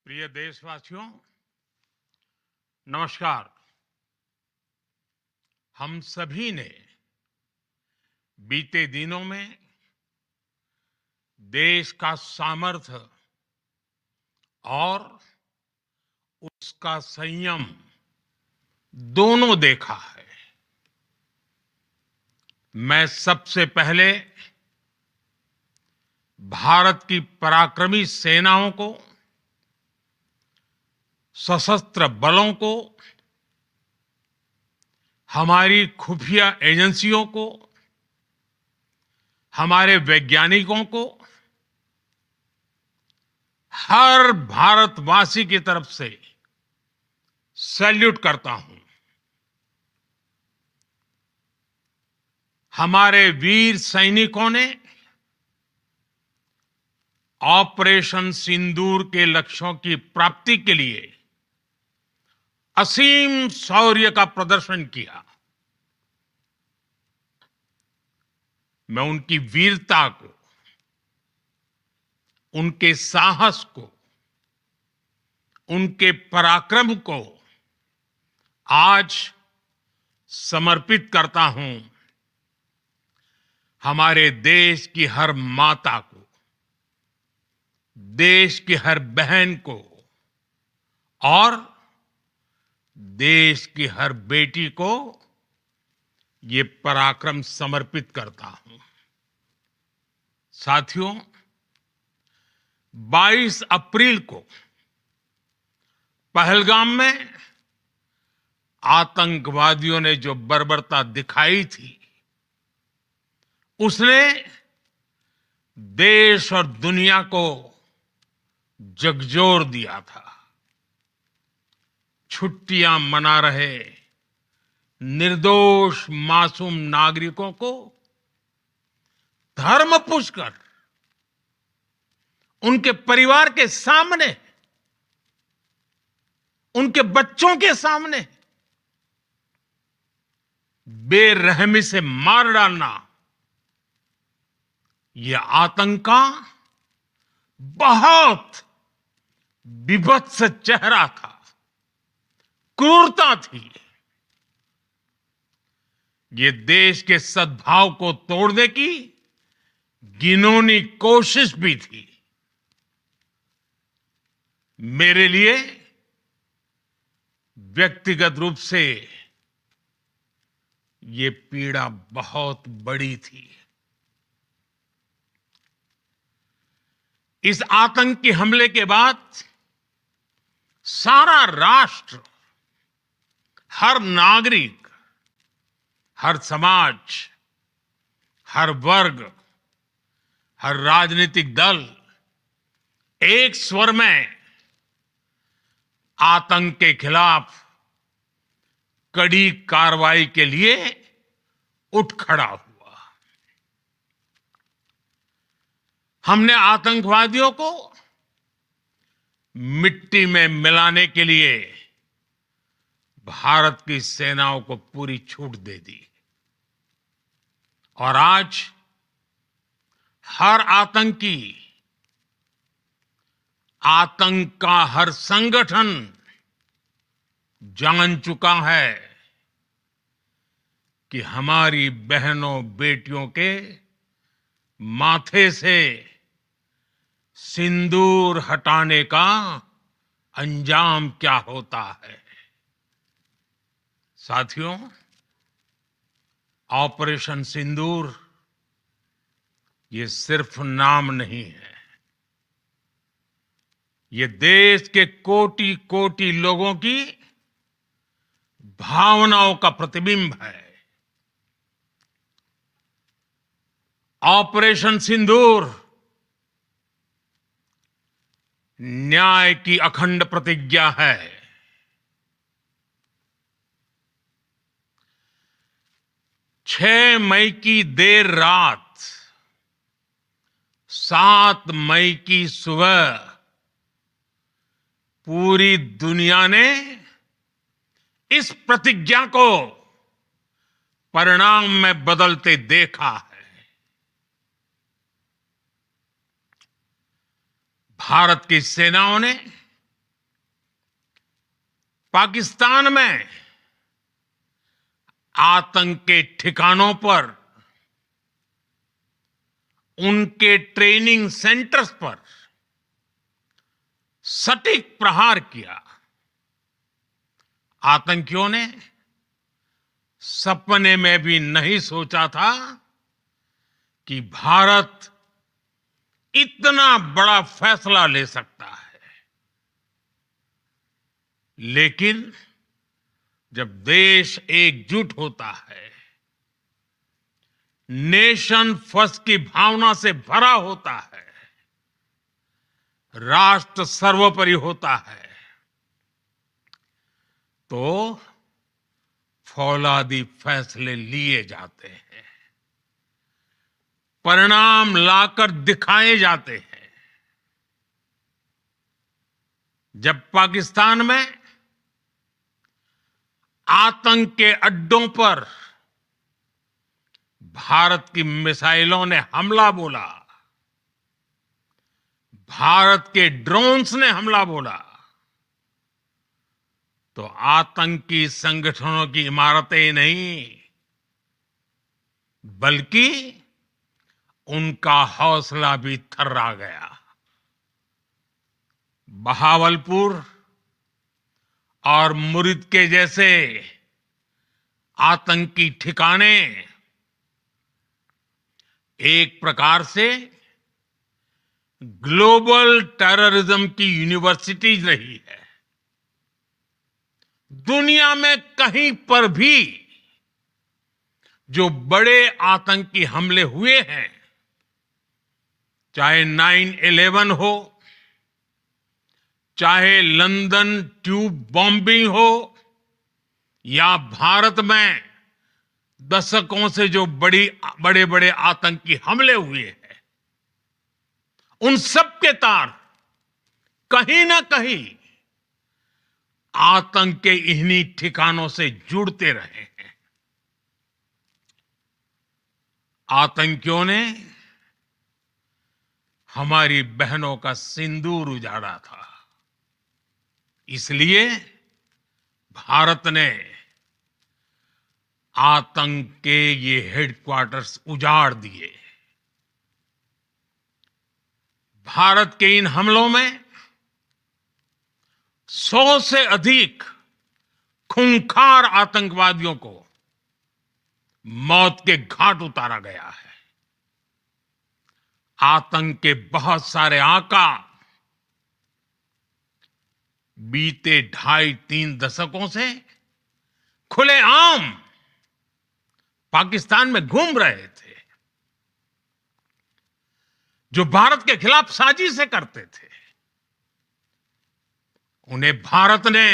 प्रिय देशवासियों, नमस्कार। हम सभी ने बीते दिनों में देश का सामर्थ्य और उसका संयम दोनों देखा है। मैं सबसे पहले भारत की पराक्रमी सेनाओं को, सशस्त्र बलों को, हमारी खुफिया एजेंसियों को, हमारे वैज्ञानिकों को, हर भारतवासी की तरफ से सैल्यूट करता हूं। हमारे वीर सैनिकों ने ऑपरेशन सिंदूर के लक्ष्यों की प्राप्ति के लिए असीम शौर्य का प्रदर्शन किया। मैं उनकी वीरता को, उनके साहस को, उनके पराक्रम को आज समर्पित करता हूं हमारे देश की हर माता को, देश की हर बहन को और देश की हर बेटी को ये पराक्रम समर्पित करता हूं। साथियों, 22 अप्रैल को पहलगाम में आतंकवादियों ने जो बर्बरता दिखाई थी, उसने देश और दुनिया को झकझोर दिया था। छुट्टियां मना रहे निर्दोष मासूम नागरिकों को धर्म पूछकर उनके परिवार के सामने, उनके बच्चों के सामने बेरहमी से मार डालना, यह आतंक का बहुत विभत्स चेहरा था, क्रूरता थी। ये देश के सद्भाव को तोड़ने की घिनौनी कोशिश भी थी। मेरे लिए व्यक्तिगत रूप से ये पीड़ा बहुत बड़ी थी। इस आतंकी हमले के बाद सारा राष्ट्र, हर नागरिक, हर समाज, हर वर्ग, हर राजनीतिक दल एक स्वर में आतंक के खिलाफ कड़ी कार्रवाई के लिए उठ खड़ा हुआ। हमने आतंकवादियों को मिट्टी में मिलाने के लिए भारत की सेनाओं को पूरी छूट दे दी और आज हर आतंकी, आतंक का हर संगठन जान चुका है कि हमारी बहनों बेटियों के माथे से सिंदूर हटाने का अंजाम क्या होता है। साथियों, ऑपरेशन सिंदूर ये सिर्फ नाम नहीं है, ये देश के कोटि कोटि लोगों की भावनाओं का प्रतिबिंब है। ऑपरेशन सिंदूर न्याय की अखंड प्रतिज्ञा है। 6 मई की देर रात, 7 मई की सुबह पूरी दुनिया ने इस प्रतिज्ञा को परिणाम में बदलते देखा है। भारत की सेनाओं ने पाकिस्तान में आतंक के ठिकानों पर, उनके ट्रेनिंग सेंटर्स पर सटीक प्रहार किया। आतंकियों ने सपने में भी नहीं सोचा था कि भारत इतना बड़ा फैसला ले सकता है। लेकिन जब देश एकजुट होता है, नेशन फर्स्ट की भावना से भरा होता है, राष्ट्र सर्वोपरि होता है, तो फौलादी फैसले लिए जाते हैं, परिणाम लाकर दिखाए जाते हैं। जब पाकिस्तान में आतंक के अड्डों पर भारत की मिसाइलों ने हमला बोला, भारत के ड्रोन्स ने हमला बोला, तो आतंकी संगठनों की इमारतें नहीं, बल्कि उनका हौसला भी थर्रा गया। बहावलपुर और मुरिद के जैसे आतंकी ठिकाने एक प्रकार से ग्लोबल टेररिज्म की यूनिवर्सिटीज रही है। दुनिया में कहीं पर भी जो बड़े आतंकी हमले हुए हैं, चाहे 9/11 हो, चाहे लंदन ट्यूब बॉम्बिंग हो, या भारत में दशकों से जो बड़े बड़े आतंकी हमले हुए हैं, उन सब के तार कहीं ना कहीं आतंक के इन्हीं ठिकानों से जुड़ते रहे हैं। आतंकियों ने हमारी बहनों का सिंदूर उजाड़ा था, इसलिए भारत ने आतंक के ये हेडक्वार्टर्स उजाड़ दिए। भारत के इन हमलों में 100 से अधिक खूंखार आतंकवादियों को मौत के घाट उतारा गया है। आतंक के बहुत सारे आका बीते 2.5-3 दशकों से खुलेआम पाकिस्तान में घूम रहे थे, जो भारत के खिलाफ साजिशें करते थे। उन्हें भारत ने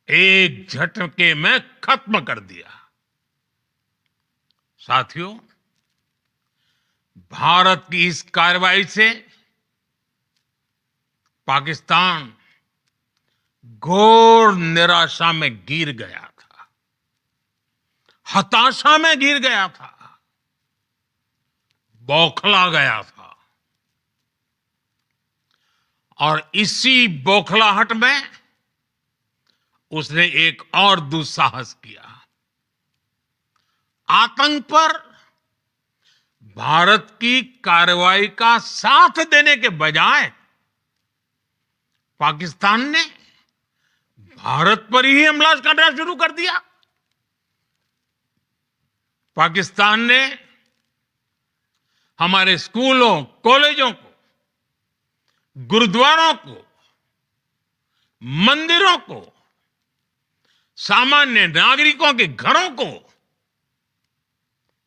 एक झटके में खत्म कर दिया। साथियों, भारत की इस कार्रवाई से पाकिस्तान घोर निराशा में गिर गया था, हताशा में गिर गया था, बौखला गया था। और इसी बौखलाहट में उसने एक और दुस्साहस किया। आतंक पर भारत की कार्रवाई का साथ देने के बजाय पाकिस्तान ने भारत पर ही हमला करना शुरू कर दिया। पाकिस्तान ने हमारे स्कूलों, कॉलेजों को, गुरुद्वारों को, मंदिरों को, सामान्य नागरिकों के घरों को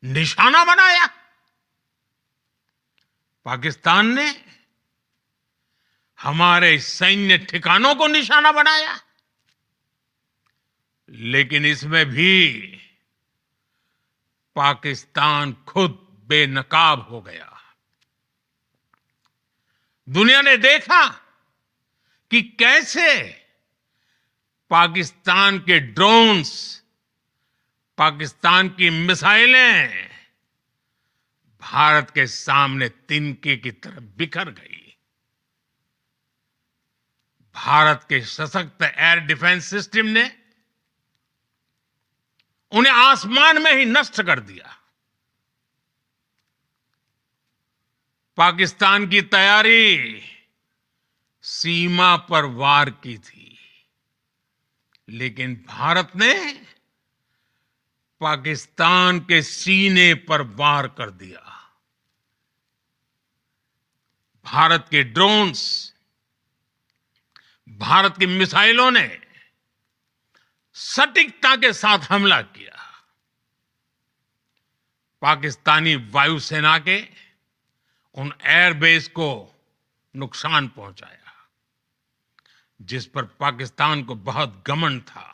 निशाना बनाया। पाकिस्तान ने हमारे सैन्य ठिकानों को निशाना बनाया। लेकिन इसमें भी पाकिस्तान खुद बेनकाब हो गया। दुनिया ने देखा कि कैसे पाकिस्तान के ड्रोन्स, पाकिस्तान की मिसाइलें भारत के सामने तिनके की तरह बिखर गई। भारत के सशक्त एयर डिफेंस सिस्टम ने उन्हें आसमान में ही नष्ट कर दिया। पाकिस्तान की तैयारी सीमा पर वार की थी, लेकिन भारत ने पाकिस्तान के सीने पर वार कर दिया। भारत के ड्रोन्स, भारत की मिसाइलों ने सटीकता के साथ हमला किया। पाकिस्तानी वायुसेना के उन एयरबेस को नुकसान पहुंचाया, जिस पर पाकिस्तान को बहुत घमंड था।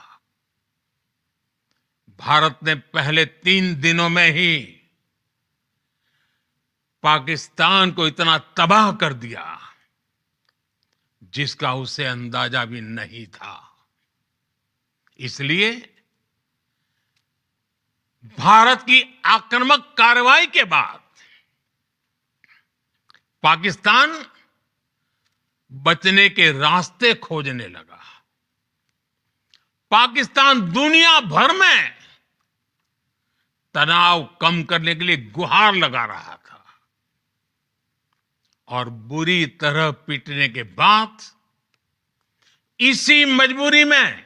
भारत ने पहले 3 दिनों में ही पाकिस्तान को इतना तबाह कर दिया जिसका उसे अंदाजा भी नहीं था। इसलिए भारत की आक्रामक कार्रवाई के बाद पाकिस्तान बचने के रास्ते खोजने लगा। पाकिस्तान दुनिया भर में तनाव कम करने के लिए गुहार लगा रहा था, और बुरी तरह पीटने के बाद इसी मजबूरी में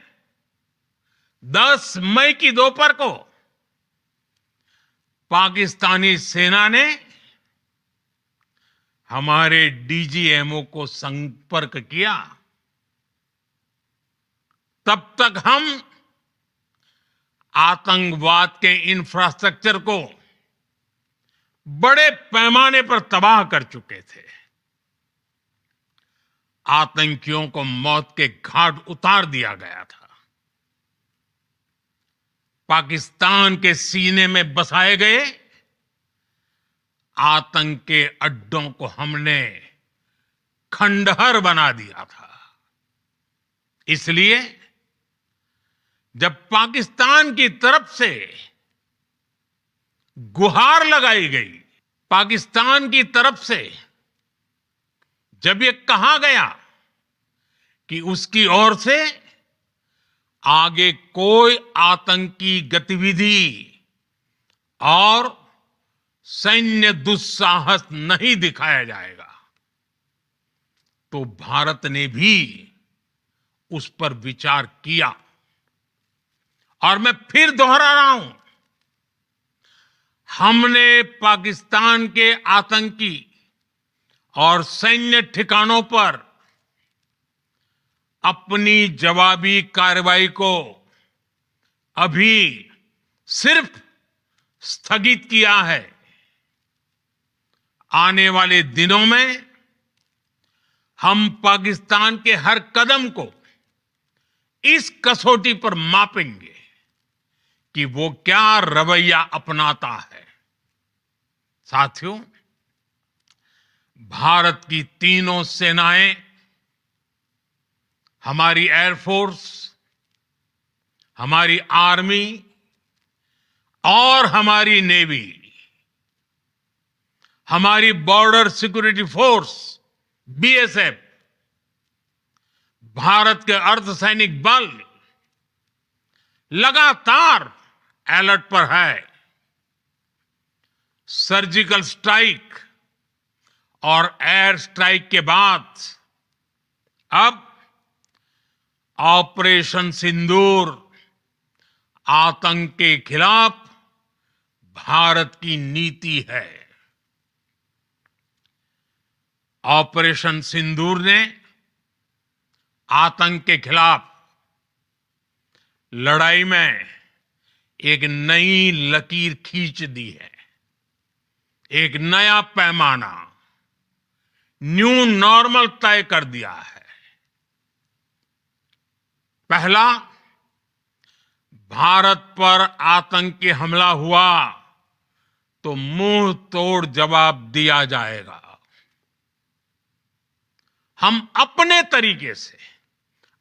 10 मई की दोपहर को पाकिस्तानी सेना ने हमारे डीजीएमओ को संपर्क किया। तब तक हम आतंकवाद के इंफ्रास्ट्रक्चर को बड़े पैमाने पर तबाह कर चुके थे। आतंकियों को मौत के घाट उतार दिया गया था। पाकिस्तान के सीने में बसाए गए आतंक के अड्डों को हमने खंडहर बना दिया था। इसलिए जब पाकिस्तान की तरफ से गुहार लगाई गई, पाकिस्तान की तरफ से जब ये कहा गया कि उसकी ओर से आगे कोई आतंकी गतिविधि और सैन्य दुस्साहस नहीं दिखाया जाएगा, तो भारत ने भी उस पर विचार किया। और मैं फिर दोहरा रहा हूं, हमने पाकिस्तान के आतंकी और सैन्य ठिकानों पर अपनी जवाबी कार्रवाई को अभी सिर्फ स्थगित किया है। आने वाले दिनों में हम पाकिस्तान के हर कदम को इस कसौटी पर मापेंगे कि वो क्या रवैया अपनाता है। साथियों, भारत की तीनों सेनाएं, हमारी एयरफोर्स, हमारी आर्मी और हमारी नेवी, हमारी border security force BSF, Bharat के अर्धसैनिक बल लगातार अलर्ट पर है। सर्जिकल स्ट्राइक और एयर स्ट्राइक के बाद अब ऑपरेशन सिंदूर आतंक के खिलाफ भारत की नीति है। ऑपरेशन सिंदूर ने आतंक के खिलाफ लड़ाई में एक नई लकीर खींच दी है। एक नया पैमाना, न्यू नॉर्मल तय कर दिया है। पहला, भारत पर आतंकी हमला हुआ तो मुंह तोड़ जवाब दिया जाएगा। हम अपने तरीके से,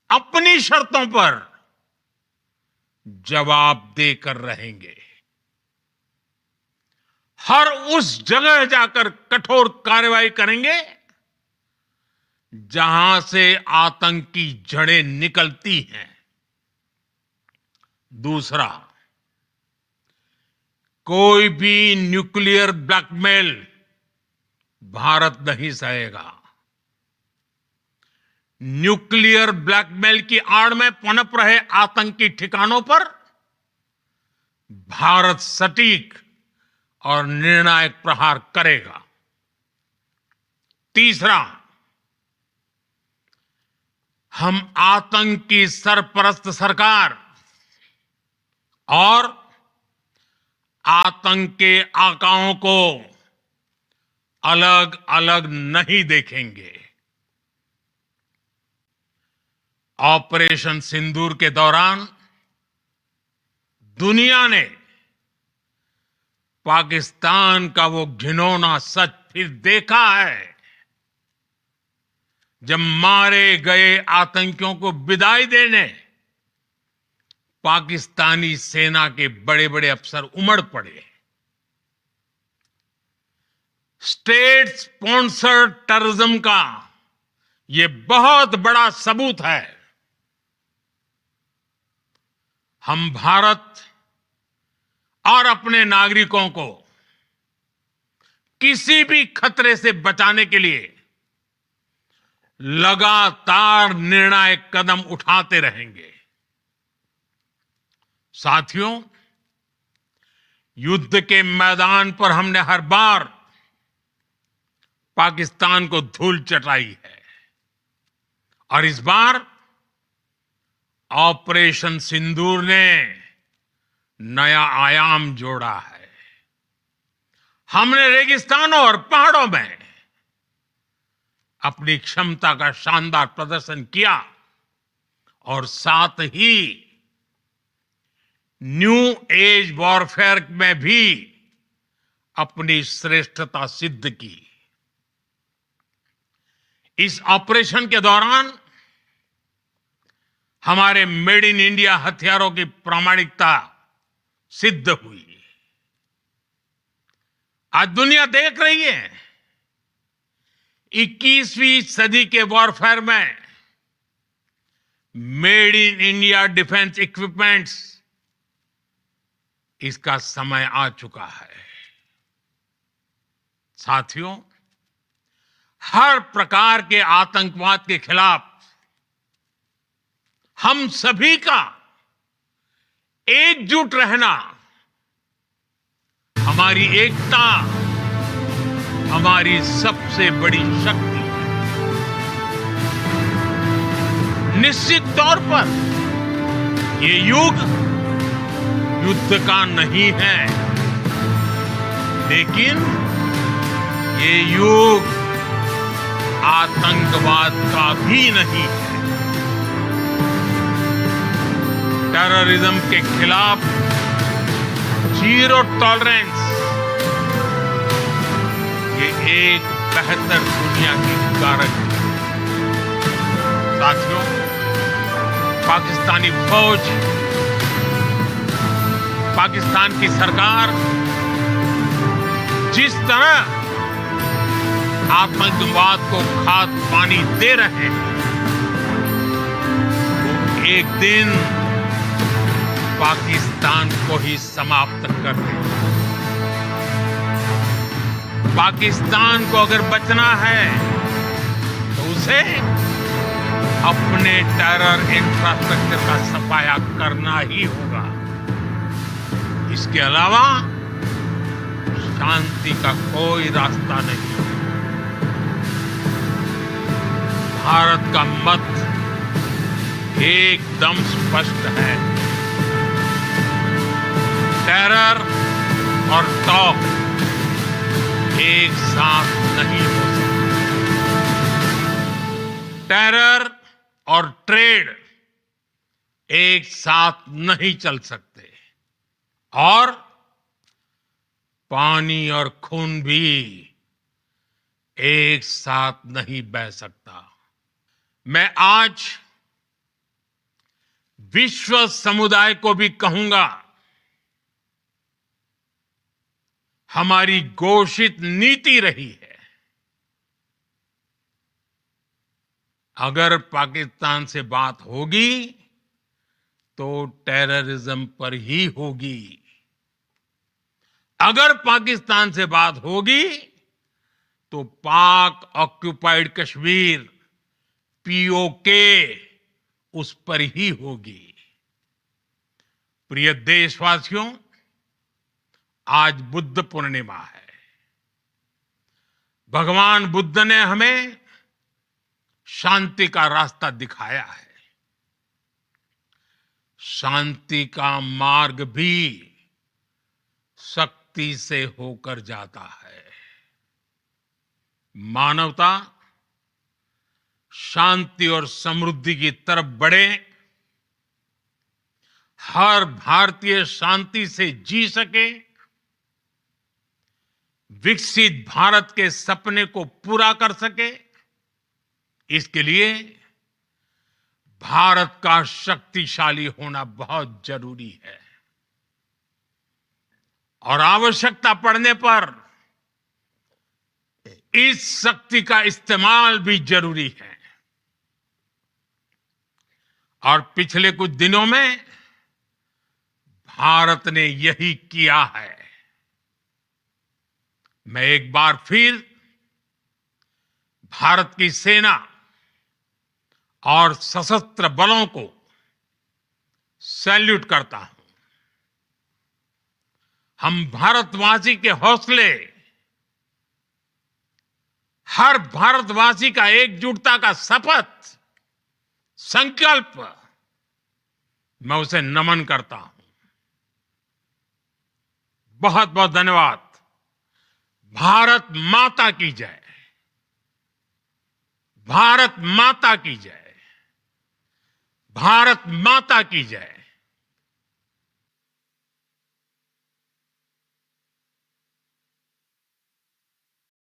अपनी शर्तों पर जवाब देकर रहेंगे। हर उस जगह जाकर कठोर कार्रवाई करेंगे जहां से आतंक की जड़ें निकलती हैं। दूसरा, कोई भी न्यूक्लियर ब्लैकमेल भारत नहीं सहेगा। न्यूक्लियर ब्लैकमेल की आड़ में पनप रहे आतंकी ठिकानों पर भारत सटीक और निर्णायक प्रहार करेगा। तीसरा, हम आतंक की सरपरस्त सरकार और आतंक के आकाओं को अलग अलग नहीं देखेंगे। ऑपरेशन सिंदूर के दौरान दुनिया ने पाकिस्तान का वो घिनौना सच फिर देखा है, जब मारे गए आतंकियों को विदाई देने पाकिस्तानी सेना के बड़े बड़े अफसर उमड़ पड़े। स्टेट स्पॉन्सर्ड टेररिज्म का यह बहुत बड़ा सबूत है। हम भारत और अपने नागरिकों को किसी भी खतरे से बचाने के लिए लगातार निर्णायक कदम उठाते रहेंगे। साथियों, युद्ध के मैदान पर हमने हर बार पाकिस्तान को धूल चटाई है और इस बार ऑपरेशन सिंदूर ने नया आयाम जोड़ा है। हमने रेगिस्तानों और पहाड़ों में अपनी क्षमता का शानदार प्रदर्शन किया और साथ ही न्यू एज वॉरफेयर में भी अपनी श्रेष्ठता सिद्ध की। इस ऑपरेशन के दौरान हमारे मेड इन इंडिया हथियारों की प्रामाणिकता सिद्ध हुई। आज दुनिया देख रही है 21वीं सदी के वॉरफेयर में made in India defence equipments, इसका समय आ चुका है। साथियों, हर प्रकार के आतंकवाद के खिलाफ हम सभी का एकजुट रहना, हमारी एकता हमारी सबसे बड़ी शक्ति है। निश्चित तौर पर ये युग युद्ध का नहीं है, लेकिन ये युग आतंकवाद का भी नहीं है। टेररिज्म के खिलाफ जीरो टॉलरेंस, ये एक बेहतर दुनिया की कारक है। साथियों, पाकिस्तानी फौज, पाकिस्तान की सरकार जिस तरह आतंकवाद को खाद पानी दे रहे हैं, वो एक दिन पाकिस्तान को ही समाप्त कर देगा। पाकिस्तान को अगर बचना है तो उसे अपने टेरर इंफ्रास्ट्रक्चर का सफाया करना ही होगा। इसके अलावा शांति का कोई रास्ता नहीं। भारत का मत एकदम स्पष्ट है। टेरर और टॉक एक साथ नहीं हो सकते। टेरर और ट्रेड एक साथ नहीं चल सकते और पानी और खून भी एक साथ नहीं बह सकता। मैं आज विश्व समुदाय को भी कहूंगा, हमारी घोषित नीति रही है अगर पाकिस्तान से बात होगी तो टेररिज्म पर ही होगी। अगर पाकिस्तान से बात होगी तो पाक ऑक्युपाइड कश्मीर पीओके उस पर ही होगी। प्रिय देशवासियों, आज बुद्ध पूर्णिमा है। भगवान बुद्ध ने हमें शांति का रास्ता दिखाया है। शांति का मार्ग भी शक्ति से होकर जाता है। मानवता शांति और समृद्धि की तरफ बढ़े, हर भारतीय शांति से जी सके, विकसित भारत के सपने को पूरा कर सके, इसके लिए भारत का शक्तिशाली होना बहुत जरूरी है। और आवश्यकता पड़ने पर इस शक्ति का इस्तेमाल भी जरूरी है। और पिछले कुछ दिनों में भारत ने यही किया है। मैं एक बार फिर भारत की सेना और सशस्त्र बलों को सैल्यूट करता हूं। हम भारतवासी के हौसले, हर भारतवासी का एकजुटता का शपथ, संकल्प, मैं उसे नमन करता हूं। बहुत बहुत धन्यवाद। भारत माता की जय। भारत माता की जय। भारत माता की जय।